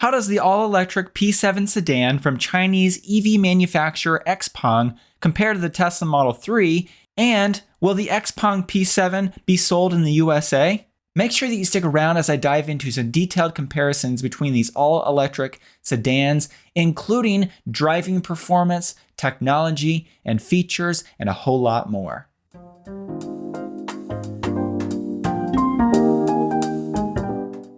How does the all-electric P7 sedan from Chinese EV manufacturer Xpeng compare to the Tesla Model 3? And will the Xpeng P7 be sold in the USA? Make sure that you stick around as I dive into some detailed comparisons between these all-electric sedans, including driving performance, technology, and features, and a whole lot more.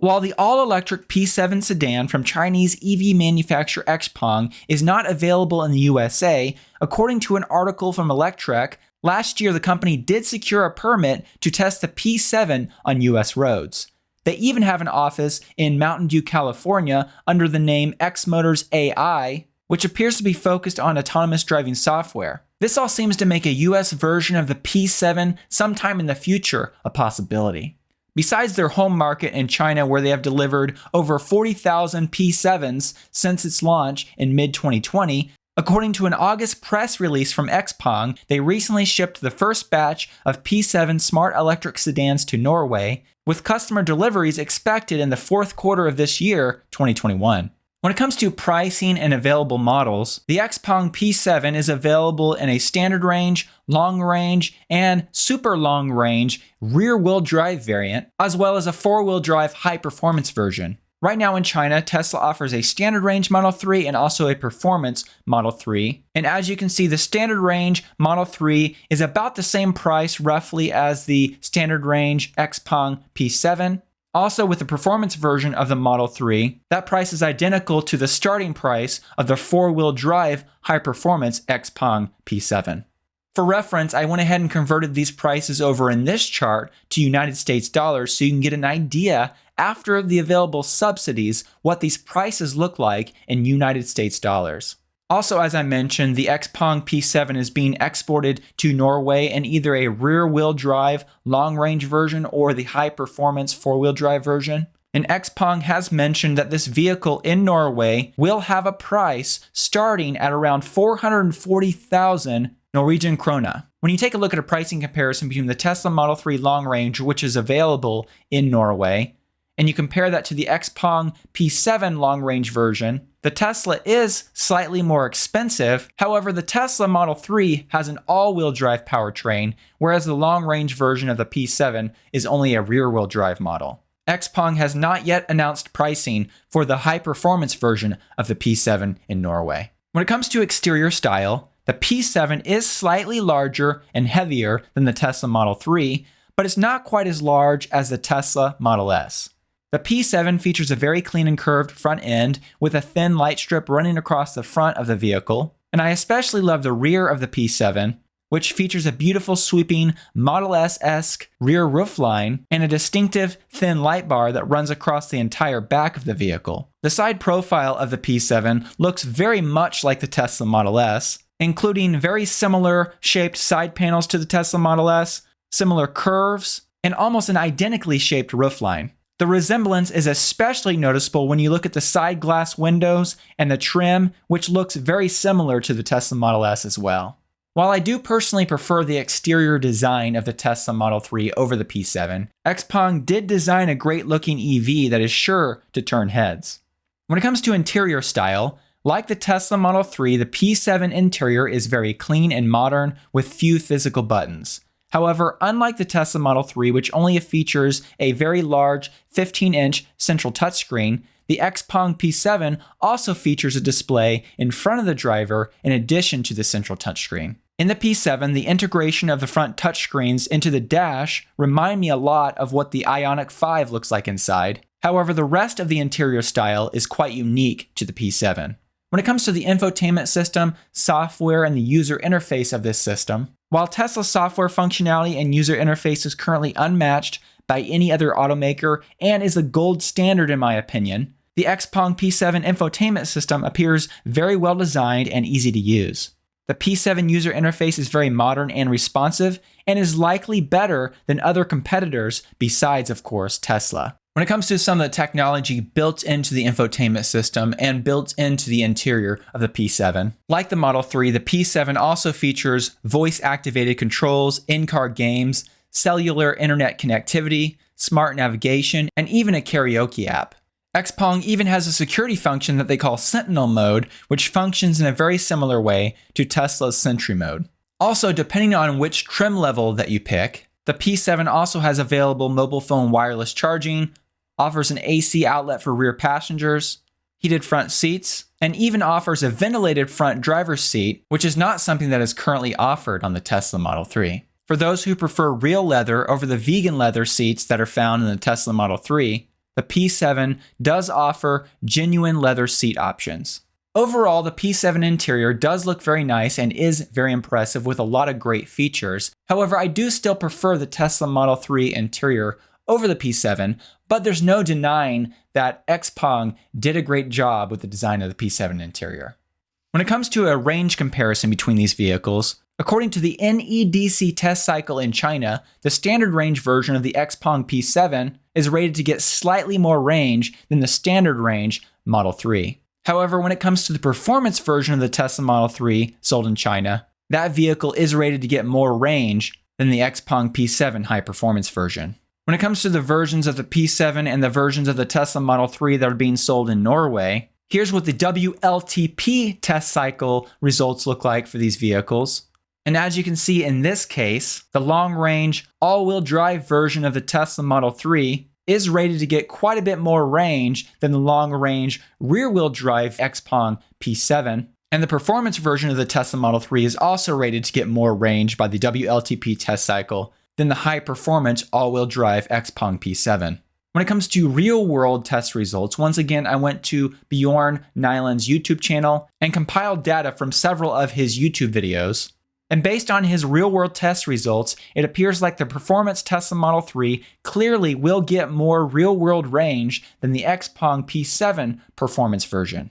While the all-electric P7 sedan from Chinese EV manufacturer Xpeng is not available in the USA, according to an article from Electrek, last year the company did secure a permit to test the P7 on US roads. They even have an office in Mountain View, California under the name X Motors AI, which appears to be focused on autonomous driving software. This all seems to make a US version of the P7 sometime in the future a possibility. Besides their home market in China, where they have delivered over 40,000 P7s since its launch in mid-2020, according to an August press release from Xpeng, they recently shipped the first batch of P7 smart electric sedans to Norway, with customer deliveries expected in the fourth quarter of this year, 2021. When it comes to pricing and available models, the Xpeng P7 is available in a standard range, long range, and super long range rear-wheel drive variant, as well as a four-wheel drive high-performance version. Right now in China, Tesla offers a standard range Model 3 and also a performance Model 3. And as you can see, the standard range Model 3 is about the same price roughly as the standard range Xpeng P7. Also, with the performance version of the Model 3, that price is identical to the starting price of the four-wheel drive high-performance Xpeng P7. For reference, I went ahead and converted these prices over in this chart to United States dollars so you can get an idea after the available subsidies what these prices look like in United States dollars. Also, as I mentioned, the Xpeng P7 is being exported to Norway in either a rear-wheel drive long-range version or the high-performance four-wheel drive version. And Xpeng has mentioned that this vehicle in Norway will have a price starting at around 440,000 Norwegian krone. When you take a look at a pricing comparison between the Tesla Model 3 long range, which is available in Norway, and you compare that to the Xpeng P7 long range version, the Tesla is slightly more expensive. However, the Tesla Model 3 has an all-wheel drive powertrain, whereas the long-range version of the P7 is only a rear-wheel drive model. Xpeng has not yet announced pricing for the high-performance version of the P7 in Norway. When it comes to exterior style, the P7 is slightly larger and heavier than the Tesla Model 3, but it's not quite as large as the Tesla Model S. The P7 features a very clean and curved front end with a thin light strip running across the front of the vehicle, and I especially love the rear of the P7, which features a beautiful sweeping Model S-esque rear roofline and a distinctive thin light bar that runs across the entire back of the vehicle. The side profile of the P7 looks very much like the Tesla Model S, including very similar shaped side panels to the Tesla Model S, similar curves, and almost an identically shaped roofline. The resemblance is especially noticeable when you look at the side glass windows and the trim, which looks very similar to the Tesla Model S as well. While I do personally prefer the exterior design of the Tesla Model 3 over the P7, Xpeng did design a great-looking EV that is sure to turn heads. When it comes to interior style, like the Tesla Model 3, the P7 interior is very clean and modern with few physical buttons. However, unlike the Tesla Model 3, which only features a very large 15-inch central touchscreen, the Xpeng P7 also features a display in front of the driver in addition to the central touchscreen. In the P7, the integration of the front touchscreens into the dash remind me a lot of what the Ioniq 5 looks like inside. However, the rest of the interior style is quite unique to the P7. When it comes to the infotainment system, software, and the user interface of this system, while Tesla's software functionality and user interface is currently unmatched by any other automaker and is the gold standard in my opinion, the Xpeng P7 infotainment system appears very well designed and easy to use. The P7 user interface is very modern and responsive and is likely better than other competitors besides, of course, Tesla. When it comes to some of the technology built into the infotainment system and built into the interior of the P7, like the Model 3, the P7 also features voice-activated controls, in-car games, cellular internet connectivity, smart navigation, and even a karaoke app. Xpeng even has a security function that they call Sentinel mode, which functions in a very similar way to Tesla's Sentry mode. Also, depending on which trim level that you pick, the P7 also has available mobile phone wireless charging, offers an AC outlet for rear passengers, heated front seats, and even offers a ventilated front driver's seat, which is not something that is currently offered on the Tesla Model 3. For those who prefer real leather over the vegan leather seats that are found in the Tesla Model 3, the P7 does offer genuine leather seat options. Overall, the P7 interior does look very nice and is very impressive with a lot of great features. However, I do still prefer the Tesla Model 3 interior over the P7, but there's no denying that Xpeng did a great job with the design of the P7 interior. When it comes to a range comparison between these vehicles, according to the NEDC test cycle in China, the standard range version of the Xpeng P7 is rated to get slightly more range than the standard range Model 3. However, when it comes to the performance version of the Tesla Model 3 sold in China, that vehicle is rated to get more range than the Xpeng P7 high performance version. When it comes to the versions of the P7 and the versions of the Tesla Model 3 that are being sold in Norway, here's what the WLTP test cycle results look like for these vehicles. And as you can see in this case, the long-range, all-wheel drive version of the Tesla Model 3 is rated to get quite a bit more range than the long-range, rear-wheel drive Xpeng P7. And the performance version of the Tesla Model 3 is also rated to get more range by the WLTP test cycle than the high-performance, all-wheel drive Xpeng P7. When it comes to real-world test results, once again, I went to Bjorn Nyland's YouTube channel and compiled data from several of his YouTube videos. And based on his real-world test results, it appears like the performance Tesla Model 3 clearly will get more real-world range than the Xpeng P7 performance version.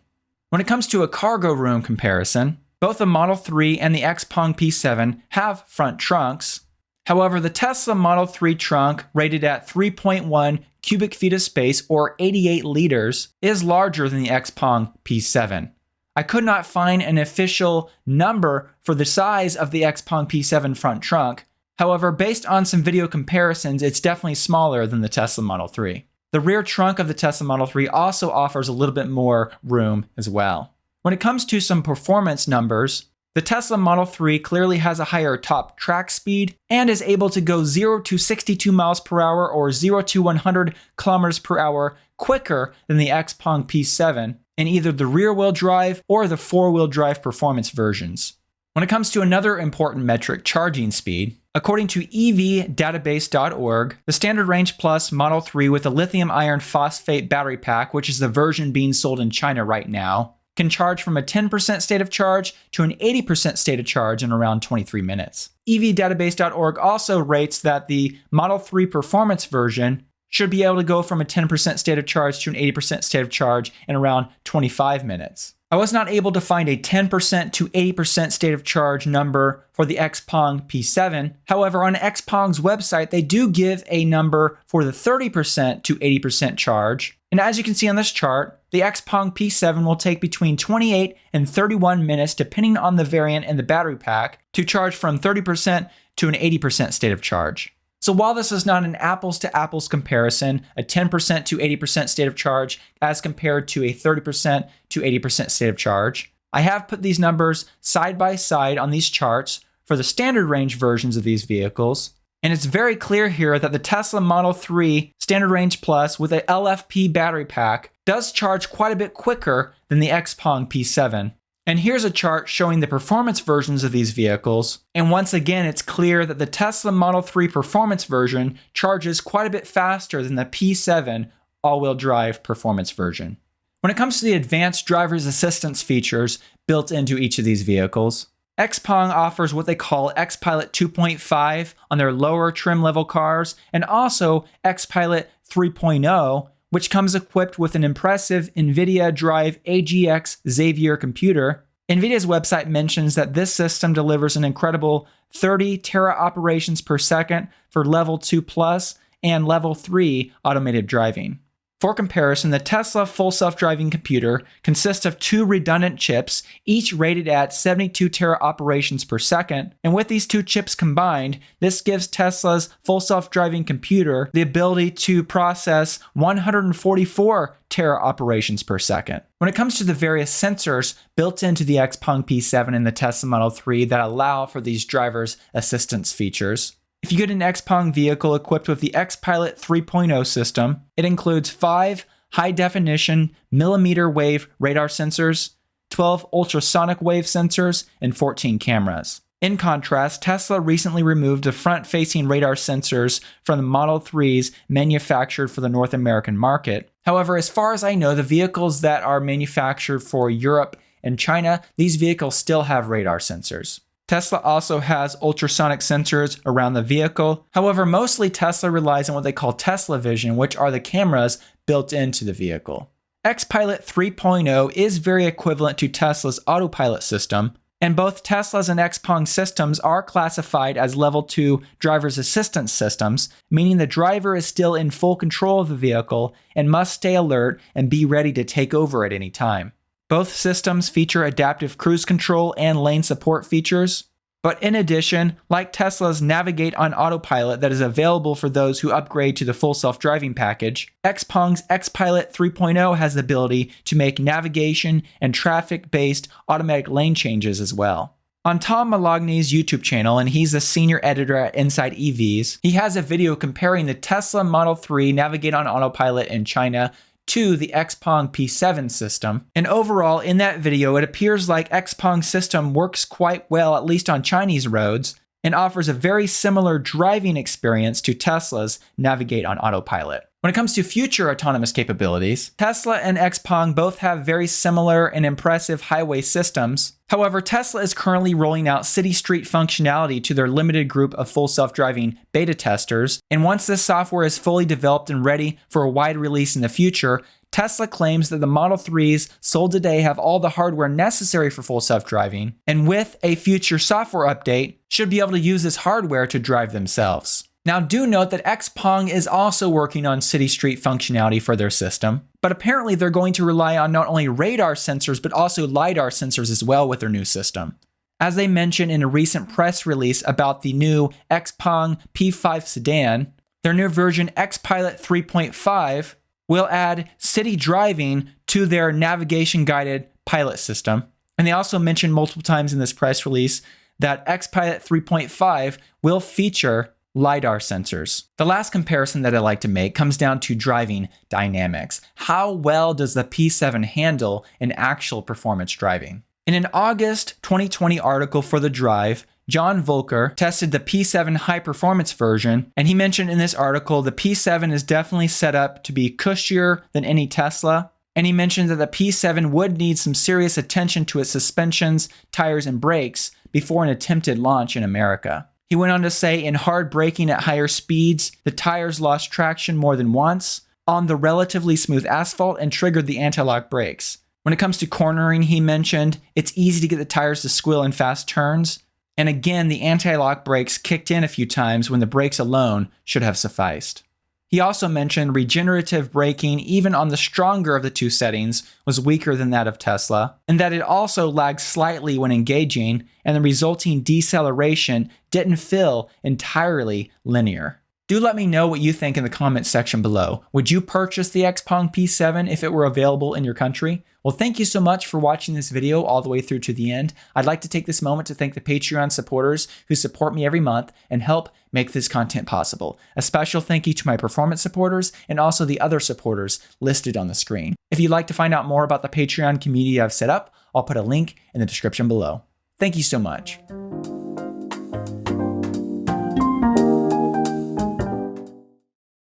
When it comes to a cargo room comparison, both the Model 3 and the Xpeng P7 have front trunks. However, the Tesla Model 3 trunk, rated at 3.1 cubic feet of space or 88 liters, is larger than the Xpeng P7. I could not find an official number for the size of the Xpeng P7 front trunk. However, based on some video comparisons, it's definitely smaller than the Tesla Model 3. The rear trunk of the Tesla Model 3 also offers a little bit more room as well. When it comes to some performance numbers, the Tesla Model 3 clearly has a higher top track speed and is able to go 0 to 62 miles per hour or 0 to 100 kilometers per hour quicker than the Xpeng P7 in either the rear-wheel drive or the four-wheel drive performance versions. When it comes to another important metric, charging speed, according to evdatabase.org, the Standard Range Plus Model 3 with a lithium iron phosphate battery pack, which is the version being sold in China right now, can charge from a 10% state of charge to an 80% state of charge in around 23 minutes. evdatabase.org also rates that the Model 3 performance version should be able to go from a 10% state of charge to an 80% state of charge in around 25 minutes. I was not able to find a 10% to 80% state of charge number for the Xpeng P7. However, on Xpeng's website, they do give a number for the 30% to 80% charge. And as you can see on this chart, the Xpeng P7 will take between 28 and 31 minutes, depending on the variant and the battery pack, to charge from 30% to an 80% state of charge. So while this is not an apples to apples comparison, a 10% to 80% state of charge as compared to a 30% to 80% state of charge, I have put these numbers side by side on these charts for the standard range versions of these vehicles. And it's very clear here that the Tesla Model 3 Standard Range Plus with a LFP battery pack does charge quite a bit quicker than the Xpeng P7. And here's a chart showing the performance versions of these vehicles. And once again, it's clear that the Tesla Model 3 performance version charges quite a bit faster than the P7 all-wheel drive performance version. When it comes to the advanced driver's assistance features built into each of these vehicles, Xpeng offers what they call Xpilot 2.5 on their lower trim level cars, and also Xpilot 3.0, which comes equipped with an impressive NVIDIA Drive AGX Xavier computer. NVIDIA's website mentions that this system delivers an incredible 30 tera operations per second for Level 2 Plus and Level 3 automated driving. For comparison, the Tesla full self-driving computer consists of 2 redundant chips, each rated at 72 tera operations per second, and with these 2 chips combined, this gives Tesla's full self-driving computer the ability to process 144 tera operations per second. When it comes to the various sensors built into the Xpeng P7 and the Tesla Model 3 that allow for these driver's assistance features, if you get an Xpeng vehicle equipped with the XPilot 3.0 system, it includes 5 high-definition millimeter wave radar sensors, 12 ultrasonic wave sensors, and 14 cameras. In contrast, Tesla recently removed the front-facing radar sensors from the Model 3s manufactured for the North American market. However, as far as I know, the vehicles that are manufactured for Europe and China, these vehicles still have radar sensors. Tesla also has ultrasonic sensors around the vehicle. However, mostly Tesla relies on what they call Tesla Vision, which are the cameras built into the vehicle. XPilot 3.0 is very equivalent to Tesla's autopilot system, and both Tesla's and Xpeng systems are classified as Level 2 driver's assistance systems, meaning the driver is still in full control of the vehicle and must stay alert and be ready to take over at any time. Both systems feature adaptive cruise control and lane support features. But in addition, like Tesla's Navigate on Autopilot that is available for those who upgrade to the full self-driving package, Xpeng's XPilot 3.0 has the ability to make navigation and traffic-based automatic lane changes as well. On Tom Malogny's YouTube channel, and he's the senior editor at Inside EVs, he has a video comparing the Tesla Model 3 Navigate on Autopilot in China to the Xpeng P7 system. And overall, in that video, it appears like Xpeng's system works quite well, at least on Chinese roads, and offers a very similar driving experience to Tesla's Navigate on Autopilot. When it comes to future autonomous capabilities, Tesla and Xpeng both have very similar and impressive highway systems. However, Tesla is currently rolling out city street functionality to their limited group of full self-driving beta testers, and once this software is fully developed and ready for a wide release in the future, Tesla claims that the Model 3s sold today have all the hardware necessary for full self-driving, and with a future software update, should be able to use this hardware to drive themselves. Now, do note that Xpeng is also working on city street functionality for their system, but apparently they're going to rely on not only radar sensors, but also LiDAR sensors as well with their new system. As they mentioned in a recent press release about the new Xpeng P5 sedan, their new version XPilot 3.5 will add city driving to their navigation-guided pilot system. And they also mentioned multiple times in this press release that XPilot 3.5 will feature LiDAR sensors. The last comparison that I like to make comes down to driving dynamics. How well does the P7 handle in actual performance driving? In an August 2020 article for The Drive, John Volker tested the P7 high-performance version, and he mentioned in this article the P7 is definitely set up to be cushier than any Tesla, and he mentioned that the P7 would need some serious attention to its suspensions, tires, and brakes before an attempted launch in America. He went on to say in hard braking at higher speeds, the tires lost traction more than once on the relatively smooth asphalt and triggered the anti-lock brakes. When it comes to cornering, he mentioned it's easy to get the tires to squeal in fast turns. And again, the anti-lock brakes kicked in a few times when the brakes alone should have sufficed. He also mentioned regenerative braking, even on the stronger of the two settings, was weaker than that of Tesla, and that it also lagged slightly when engaging, and the resulting deceleration didn't feel entirely linear. Do let me know what you think in the comments section below. Would you purchase the Xpeng P7 if it were available in your country? Well, thank you so much for watching this video all the way through to the end. I'd like to take this moment to thank the Patreon supporters who support me every month and help make this content possible. A special thank you to my performance supporters and also the other supporters listed on the screen. If you'd like to find out more about the Patreon community I've set up, I'll put a link in the description below. Thank you so much.